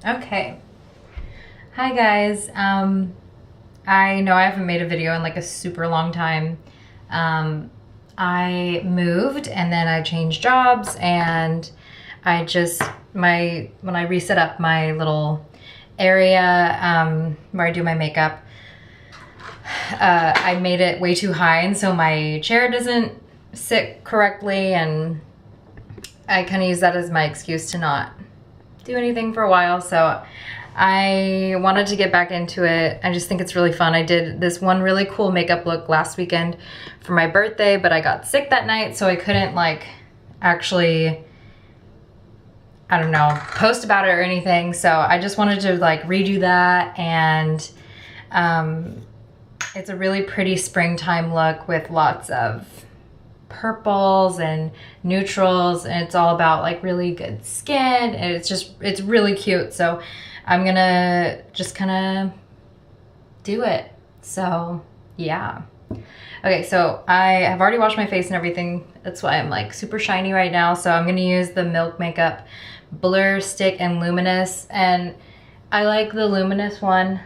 Okay. Hi guys. I know I haven't made a video in like a super long time. I moved and then I changed jobs, and I just when I reset up my little area where I do my makeup, I made it way too high, and so my chair doesn't sit correctly, and I kind of use that as my excuse to not do anything for a while. So I wanted to get back into it. I just think it's really fun. I did this one really cool makeup look last weekend for my birthday, but I got sick that night, so I couldn't like actually, I don't know, post about it or anything. So I just wanted to like redo that, and it's a really pretty springtime look with lots of purples and neutrals, and it's all about like really good skin, and it's really cute. So I'm gonna just kind of do it. So yeah. Okay, so I have already washed my face and everything. That's why I'm like super shiny right now. So I'm gonna use the Milk Makeup Blur Stick and Luminous, and I like the Luminous one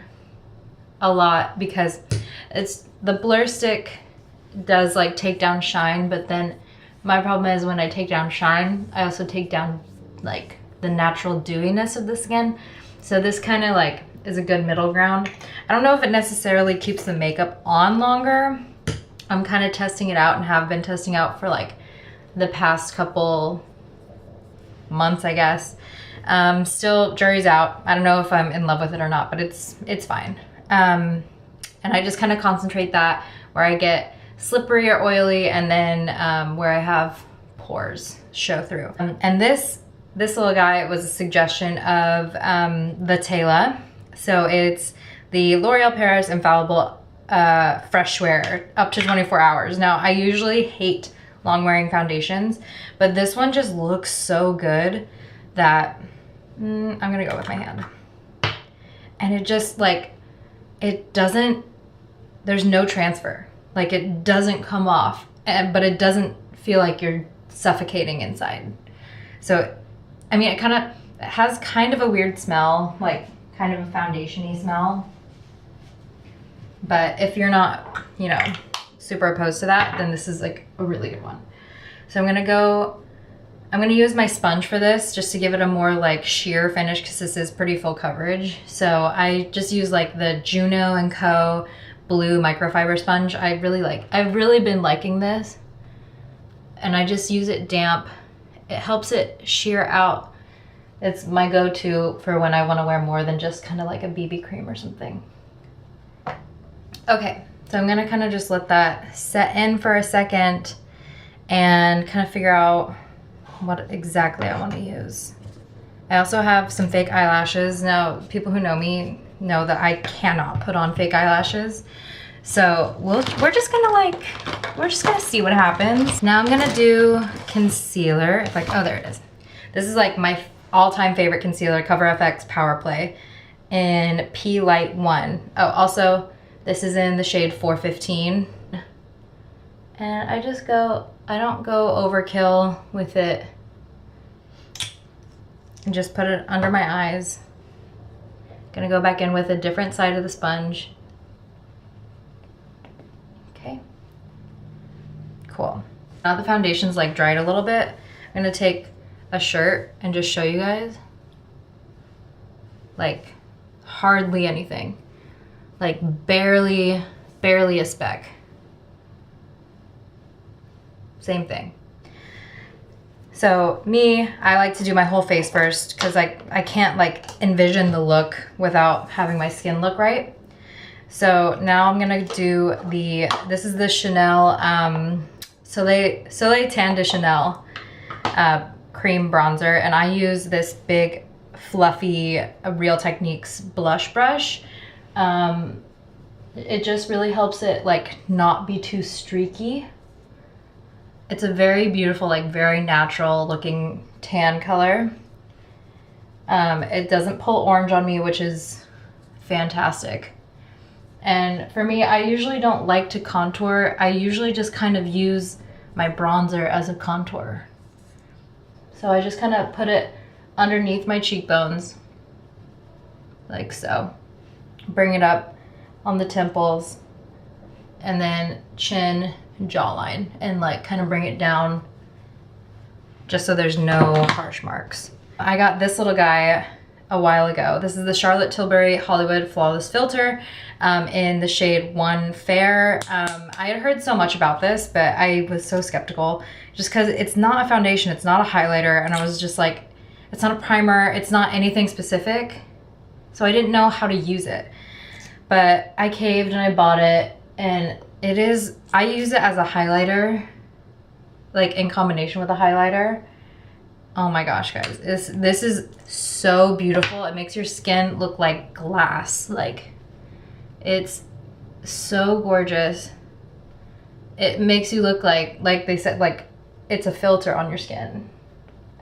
a lot because it's the Blur Stick does like take down shine, but then my problem is when I take down shine, I also take down like the natural dewiness of the skin. So this kind of like is a good middle ground. I don't know if it necessarily keeps the makeup on longer. I'm kind of testing it out and have been testing out for like the past couple months, I guess. Still jury's out. I don't know if I'm in love with it or not, but it's fine. And I just kind of concentrate that where I get slippery or oily, and then where I have pores show through. And this little guy was a suggestion of the Tayla. So it's the L'Oreal Paris Infallible Fresh Wear up to 24 hours. Now I usually hate long wearing foundations, but this one just looks so good that I'm gonna go with my hand. And it just like, it doesn't, there's no transfer. Like it doesn't come off, but it doesn't feel like you're suffocating inside. So, I mean, it has kind of a weird smell, like kind of a foundation-y smell. But if you're not, you know, super opposed to that, then this is like a really good one. So I'm gonna use my sponge for this just to give it a more like sheer finish, because this is pretty full coverage. So I just use like the Juno & Co. blue microfiber sponge. I've really been liking this, and I just use it damp. It helps it sheer out. It's my go-to for when I want to wear more than just kind of like a BB cream or something. Okay, so I'm gonna kind of just let that set in for a second and kind of figure out what exactly I want to use. I also have some fake eyelashes. Now, people who know me know that I cannot put on fake eyelashes. So we're just gonna see what happens. Now I'm gonna do concealer. It's like, oh, there it is. This is like my all-time favorite concealer, Cover FX Power Play in P Light 1. Oh, also, this is in the shade 415. And I don't go overkill with it. And just put it under my eyes. Gonna go back in with a different side of the sponge. Okay. Cool. Now the foundation's like dried a little bit, I'm gonna take a shirt and just show you guys. Like hardly anything. Like barely a speck. Same thing. So I like to do my whole face first because I can't like envision the look without having my skin look right. So now I'm gonna do this is the Chanel Soleil Tan de Chanel cream bronzer, and I use this big fluffy Real Techniques blush brush. It just really helps it like not be too streaky. It's a very beautiful, like very natural looking tan color. It doesn't pull orange on me, which is fantastic. And for me, I usually don't like to contour. I usually just kind of use my bronzer as a contour. So I just kind of put it underneath my cheekbones. like so. Bring it up on the temples, and then chin, jawline, and like kind of bring it down just so there's no harsh marks. I got this little guy a while ago. This is the Charlotte Tilbury Hollywood Flawless Filter in the shade 1 Fair. I had heard so much about this, but I was so skeptical just because it's not a foundation, it's not a highlighter, and I was just like, it's not a primer, it's not anything specific, so I didn't know how to use it. But I caved and I bought it, and it is, I use it as a highlighter, like in combination with a highlighter. Oh my gosh, guys, this is so beautiful. It makes your skin look like glass. Like, it's so gorgeous. It makes you look like they said, like it's a filter on your skin.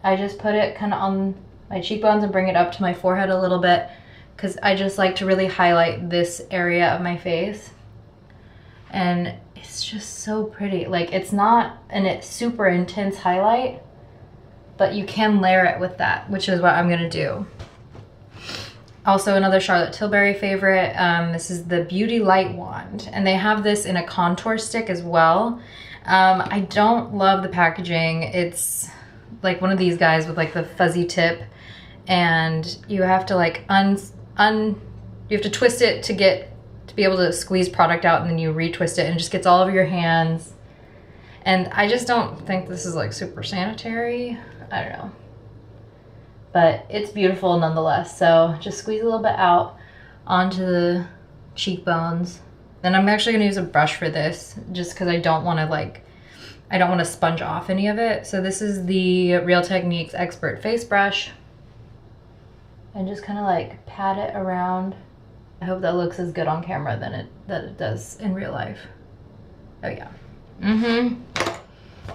I just put it kind of on my cheekbones and bring it up to my forehead a little bit, because I just like to really highlight this area of my face. And it's just so pretty. Like, it's not a super intense highlight, but you can layer it with that, which is what I'm gonna do. Also, another Charlotte Tilbury favorite, this is the Beauty Light Wand, and they have this in a contour stick as well. I don't love the packaging. It's like one of these guys with like the fuzzy tip, and you have to like you have to twist it to be able to squeeze product out, and then you retwist it and it just gets all over your hands. And I just don't think this is like super sanitary. I don't know. But it's beautiful nonetheless. So just squeeze a little bit out onto the cheekbones. Then I'm actually gonna use a brush for this, just because I don't want to sponge off any of it. So this is the Real Techniques Expert Face Brush. And just kind of like pat it around. I hope that looks as good on camera than it does in real life. Oh yeah.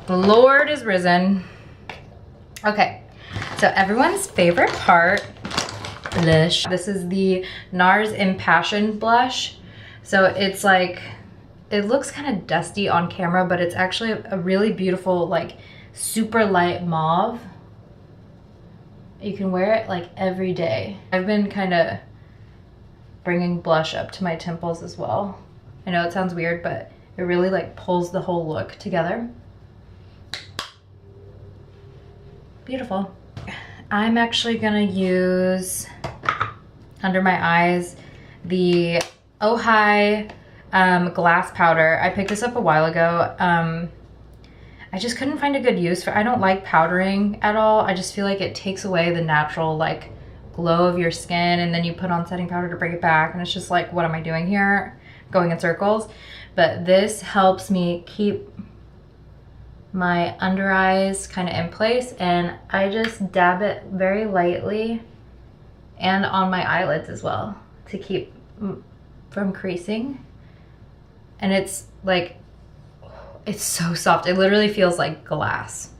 The Lord is risen. Okay, so everyone's favorite part, blush. This is the NARS Impassioned blush. So it's like, it looks kind of dusty on camera, but it's actually a really beautiful, like super light mauve. You can wear it like every day. I've been kind of bringing blush up to my temples as well. I know it sounds weird, but it really like pulls the whole look together. Beautiful. I'm actually gonna use under my eyes the Ojai glass powder. I picked this up a while ago. I just couldn't find a good use for. I don't like powdering at all. I just feel like it takes away the natural like glow of your skin, and then you put on setting powder to bring it back, and it's just like, what am I doing here? Going in circles. But this helps me keep my under eyes kind of in place, and I just dab it very lightly and on my eyelids as well to keep from creasing. And it's like, it's so soft. It literally feels like glass.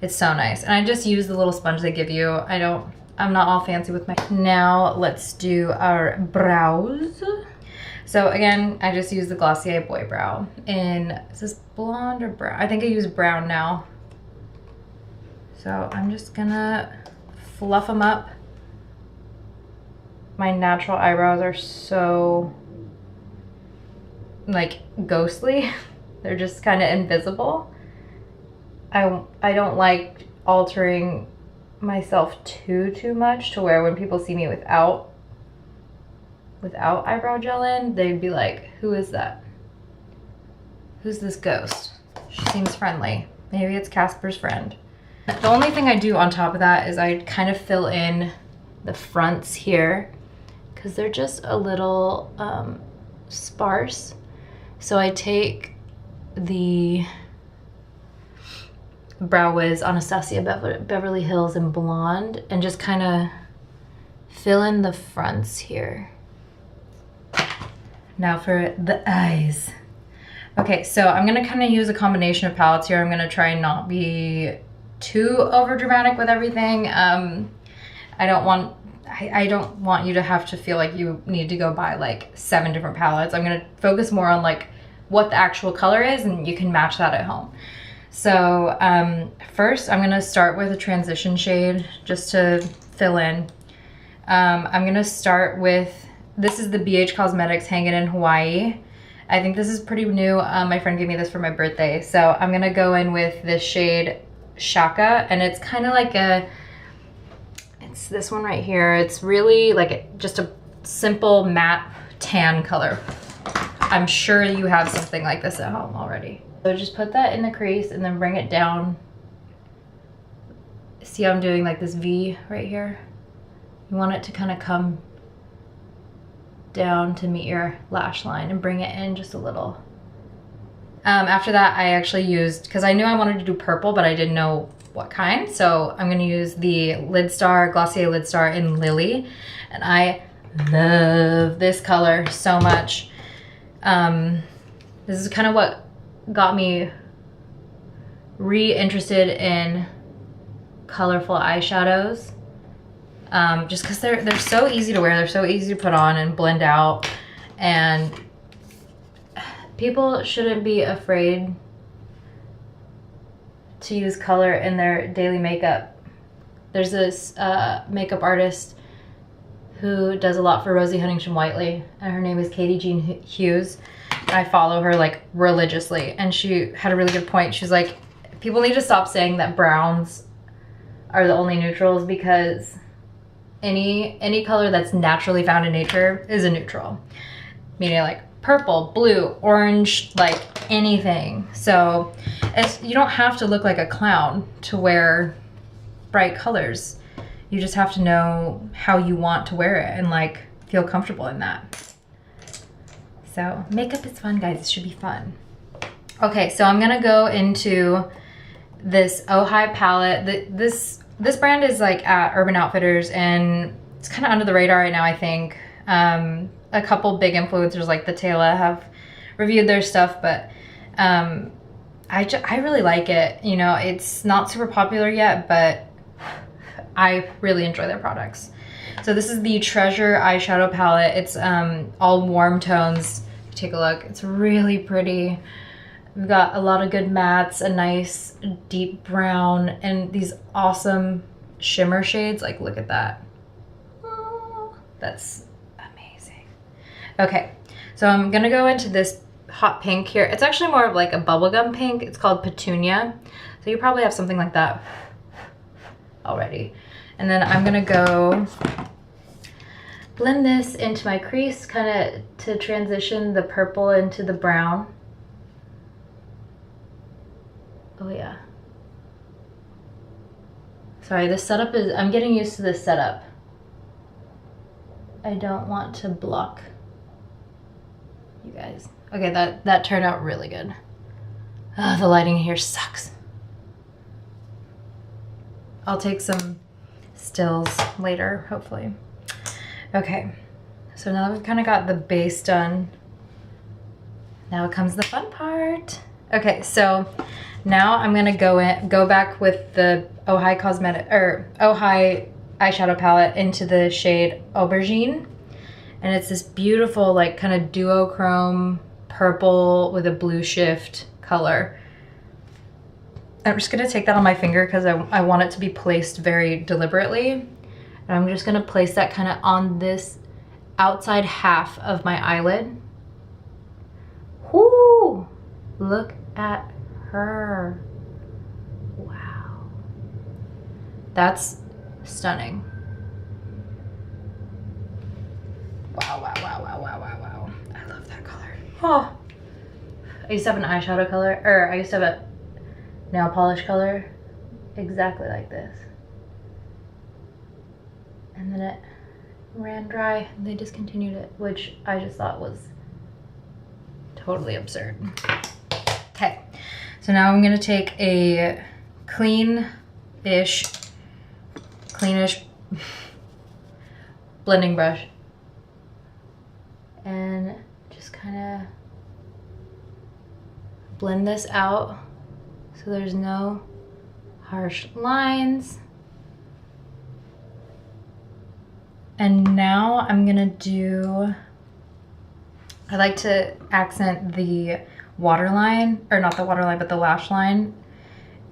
It's so nice. And I just use the little sponge they give you. I'm not all fancy with my. Now let's do our brows. So again, I just use the Glossier Boy Brow in, is this blonde or brown? I think I use brown now. So I'm just gonna fluff them up. My natural eyebrows are so like ghostly. They're just kind of invisible. I don't like altering myself too much to where when people see me without eyebrow gel in, they'd be like, who is that? Who's this ghost? She seems friendly. Maybe it's Casper's friend. The only thing I do on top of that is I kind of fill in the fronts here because they're just a little sparse. So I take the Brow Wiz Anastasia Beverly Hills in blonde and just kind of fill in the fronts here. Now for the eyes. Okay, so I'm gonna kind of use a combination of palettes here. I'm gonna try and not be too over dramatic with everything. I don't want you to have to feel like you need to go buy like 7 different palettes. I'm gonna focus more on like what the actual color is, and you can match that at home. So first I'm gonna start with a transition shade just to fill in. I'm gonna start with, this is the BH Cosmetics Hanging in Hawaii. I think this is pretty new. My friend gave me this for my birthday. So I'm gonna go in with this shade Shaka, and it's kind of like it's this one right here. It's really like just a simple matte tan color. I'm sure you have something like this at home already. So just put that in the crease and then bring it down. See how I'm doing like this V right here? You want it to kind of come down to meet your lash line and bring it in just a little. After that, I actually used, because I knew I wanted to do purple, but I didn't know what kind. So I'm gonna use the Glossier Lid Star in Lily. And I love this color so much. This is kind of what got me re-interested in colorful eyeshadows. Just because they're so easy to wear, they're so easy to put on and blend out, and people shouldn't be afraid to use color in their daily makeup. There's this makeup artist who does a lot for Rosie Huntington-Whiteley, and her name is Katie Jean Hughes. I follow her like religiously, and she had a really good point. She's like, people need to stop saying that browns are the only neutrals, because any color that's naturally found in nature is a neutral. Meaning like purple, blue, orange, like anything. So you don't have to look like a clown to wear bright colors. You just have to know how you want to wear it and like feel comfortable in that. So makeup is fun, guys. It should be fun. Okay, so I'm gonna go into this Ojai palette. This brand is like at Urban Outfitters, and it's kind of under the radar right now, I think. A couple big influencers like the Taylor have reviewed their stuff, but I really like it. You know, it's not super popular yet, but I really enjoy their products. So this is the Treasure eyeshadow palette. It's all warm tones. Take a look. It's really pretty. We've got a lot of good mattes, a nice deep brown, and these awesome shimmer shades. Like, look at that. Oh, that's amazing. Okay, so I'm gonna go into this hot pink here. It's actually more of like a bubblegum pink. It's called Petunia. So you probably have something like that already. And then I'm gonna go blend this into my crease, kind of to transition the purple into the brown. Oh yeah. Sorry, this setup is, I'm getting used to this setup. I don't want to block you guys. Okay, that turned out really good. Oh, the lighting here sucks. I'll take some stills later, hopefully. Okay, so now that we've kind of got the base done, now comes the fun part. Okay, so now I'm gonna go back with the Ojai Ojai eyeshadow palette into the shade Aubergine, and it's this beautiful like kind of duochrome purple with a blue shift color. I'm just gonna take that on my finger because I want it to be placed very deliberately, and I'm just gonna place that kind of on this outside half of my eyelid. Whoo! Look at her. Wow. That's stunning. Wow, wow, wow, wow, wow, wow, wow. I love that color. Oh. I used to have an eyeshadow color, or I used to have a nail polish color exactly like this. And then it ran dry and they discontinued it, which I just thought was totally absurd. Okay, so now I'm gonna take a cleanish blending brush and just kind of blend this out so there's no harsh lines. And now I'm gonna do, I like to accent the waterline, or not the waterline, but the lash line.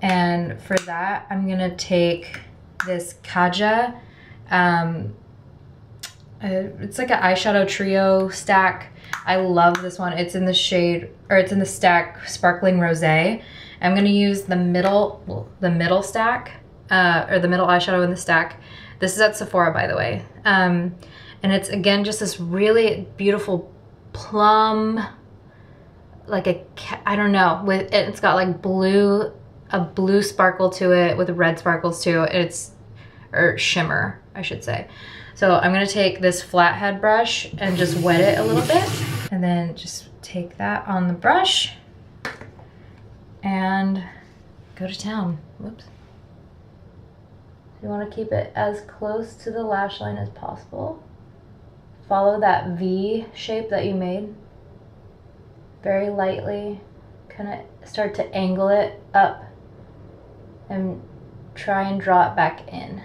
And for that, I'm gonna take this Kaja it's like an eyeshadow trio stack. I love this one. It's in the shade, or it's in the stack Sparkling Rosé. I'm gonna use the middle stack, or the middle eyeshadow in the stack. This is at Sephora, by the way. And it's, again, just this really beautiful plum, like I don't know, it's got like a blue sparkle to it with red sparkles too. Or shimmer, I should say. So I'm gonna take this flathead brush and just wet it a little bit, and then just take that on the brush and go to town. Whoops. You wanna keep it as close to the lash line as possible. Follow that V shape that you made. Very lightly, kind of start to angle it up and try and draw it back in.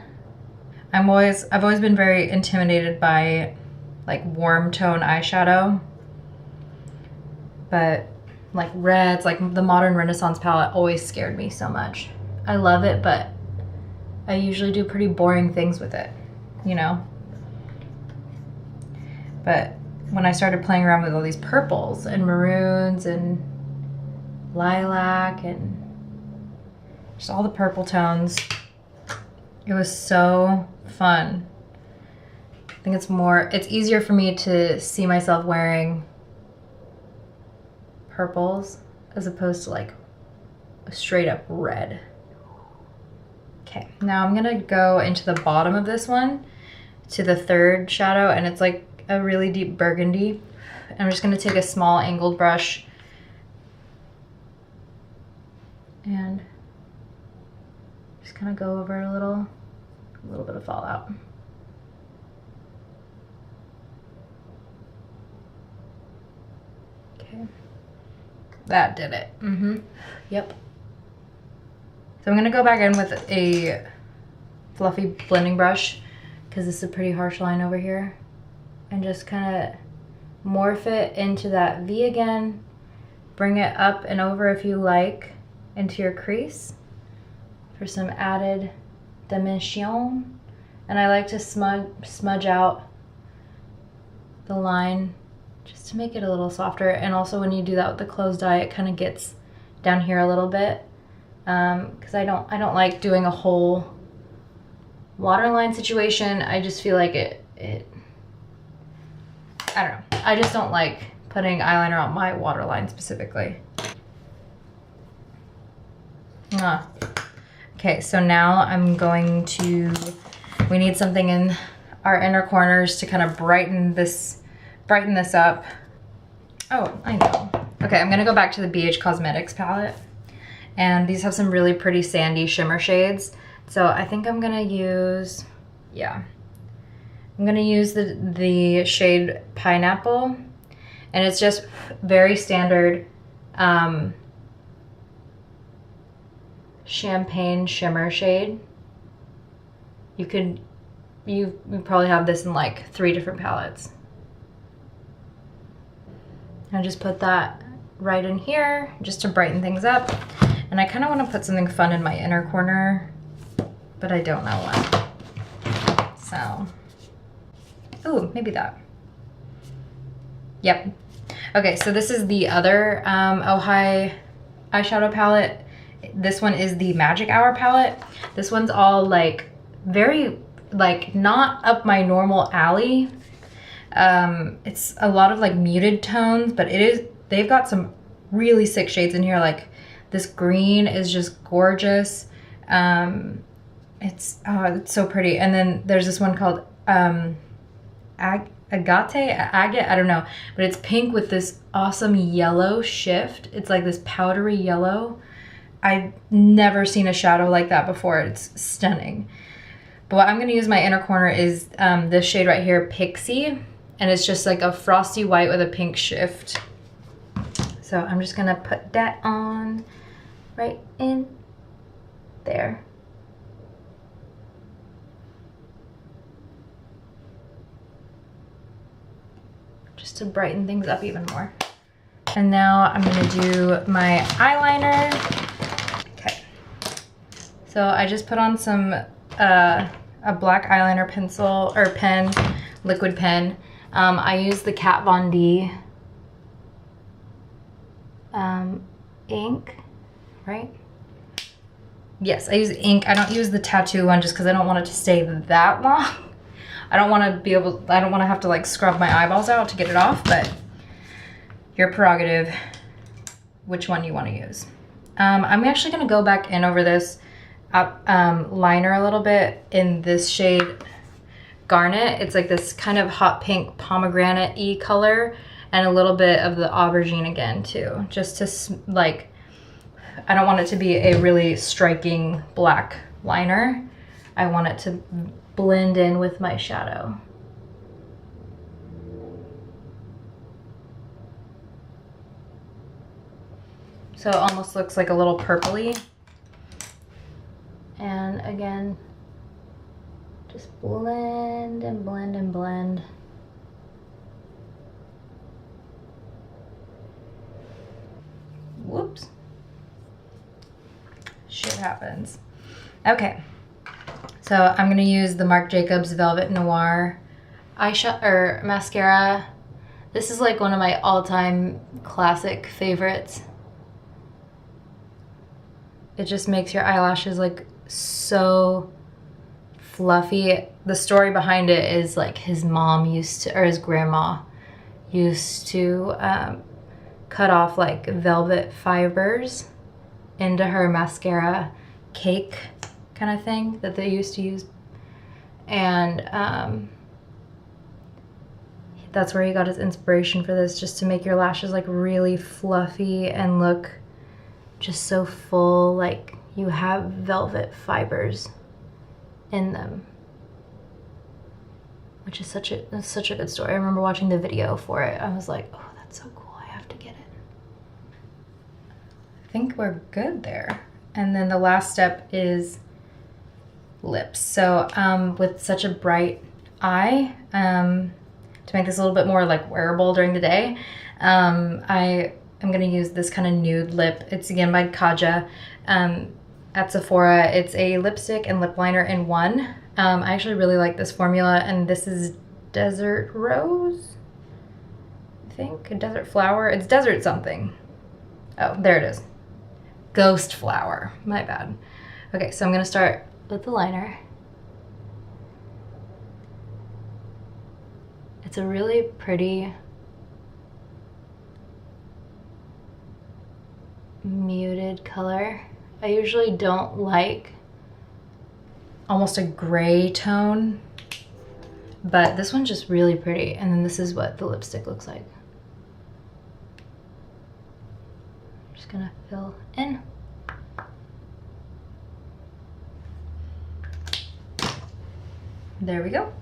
I've always been very intimidated by like warm tone eyeshadow, but like reds, like the Modern Renaissance palette always scared me so much. I love it, but I usually do pretty boring things with it, you know? But when I started playing around with all these purples and maroons and lilac and just all the purple tones, it was so fun. I think it's easier for me to see myself wearing purples as opposed to like a straight up red. Okay, now I'm gonna go into the bottom of this one to the third shadow, and it's like a really deep burgundy. I'm just gonna take a small angled brush and just kind of go over a little bit of fallout. Okay, that did it. Yep. So I'm gonna go back in with a fluffy blending brush because this is a pretty harsh line over here, and just kind of morph it into that V again. Bring it up and over if you like into your crease for some added dimension. And I like to smudge out the line just to make it a little softer. And also when you do that with the closed eye, it kind of gets down here a little bit, because I don't like doing a whole waterline situation. I just feel like it I don't know. I just don't like putting eyeliner on my waterline specifically. Okay, so now we need something in our inner corners to kind of brighten this up. Oh, I know. Okay, I'm gonna go back to the BH Cosmetics palette, and these have some really pretty sandy shimmer shades. So I think I'm gonna use, I'm gonna use the shade Pineapple, and it's just very standard champagne shimmer shade. You probably have this in like 3 different palettes. I just put that right in here just to brighten things up. And I kind of want to put something fun in my inner corner, but I don't know what. So, ooh, maybe that. Yep. Okay, so this is the other Ojai eyeshadow palette. This one is the Magic Hour palette. This one's all like very, like not up my normal alley. It's a lot of like muted tones, but they've got some really sick shades in here. Like this green is just gorgeous. It's so pretty. And then there's this one called agate, I don't know, but it's pink with this awesome yellow shift. It's like this powdery yellow. I've never seen a shadow like that before. It's stunning. But what I'm going to use in my inner corner is this shade right here, Pixie. And it's just like a frosty white with a pink shift. So I'm just going to put that on right in there. Just to brighten things up even more. And now I'm going to do my eyeliner. Okay. So I just put on some a black eyeliner pencil or pen liquid pen. I use the Kat Von D ink, right? Yes, I use ink. I don't use the tattoo one just because I don't want it to stay that long. I don't want to have to like scrub my eyeballs out to get it off, but your prerogative which one you want to use. I'm actually going to go back in over this liner a little bit in this shade Garnet. It's like this kind of hot pink pomegranate-y color, and a little bit of the aubergine again too, just to like, I don't want it to be a really striking black liner. I want it to blend in with my shadow. So it almost looks like a little purpley. And again, just blend and blend and blend. Whoops. Shit happens. Okay. So I'm gonna use the Marc Jacobs Velvet Noir mascara. This is like one of my all-time classic favorites. It just makes your eyelashes like so fluffy. The story behind it is like his mom used to, or his grandma used to cut off like velvet fibers into her mascara cake kind of thing that they used to use. And that's where he got his inspiration for this, just to make your lashes like really fluffy and look just so full, like you have velvet fibers in them, which is such a good story. I remember watching the video for it. I was like, oh, that's so cool, I have to get it. I think we're good there. And then the last step is lips. So with such a bright eye, to make this a little bit more like wearable during the day, I'm gonna use this kind of nude lip. It's again by Kaja at Sephora. It's a lipstick and lip liner in one. I actually really like this formula, and this is Desert Rose, I think, a desert flower. It's desert something. Oh, there it is. Ghost flower, my bad. Okay, so I'm gonna start with the liner. It's a really pretty muted color. I usually don't like almost a gray tone, but this one's just really pretty. And then this is what the lipstick looks like. I'm just gonna fill in. There we go.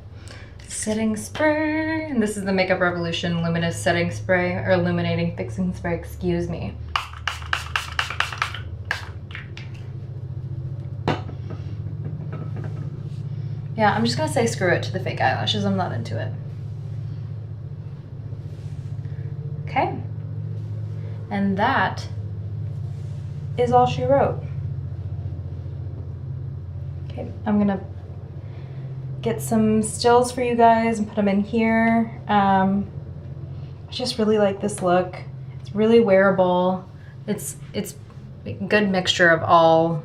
Setting spray. And this is the Makeup Revolution Luminous Setting Spray, or Illuminating Fixing Spray, excuse me. Yeah, I'm just gonna say screw it to the fake eyelashes. I'm not into it. Okay. And that is all she wrote. Okay, I'm gonna get some stills for you guys and put them in here. I just really like this look. It's really wearable. It's a good mixture of all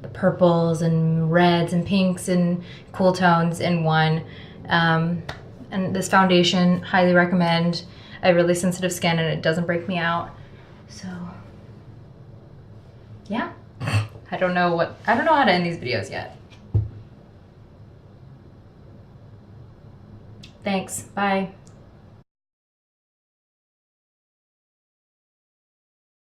the purples and reds and pinks and cool tones in one. And this foundation, highly recommend. I have really sensitive skin and it doesn't break me out. So yeah, I don't know how to end these videos yet. Thanks, bye.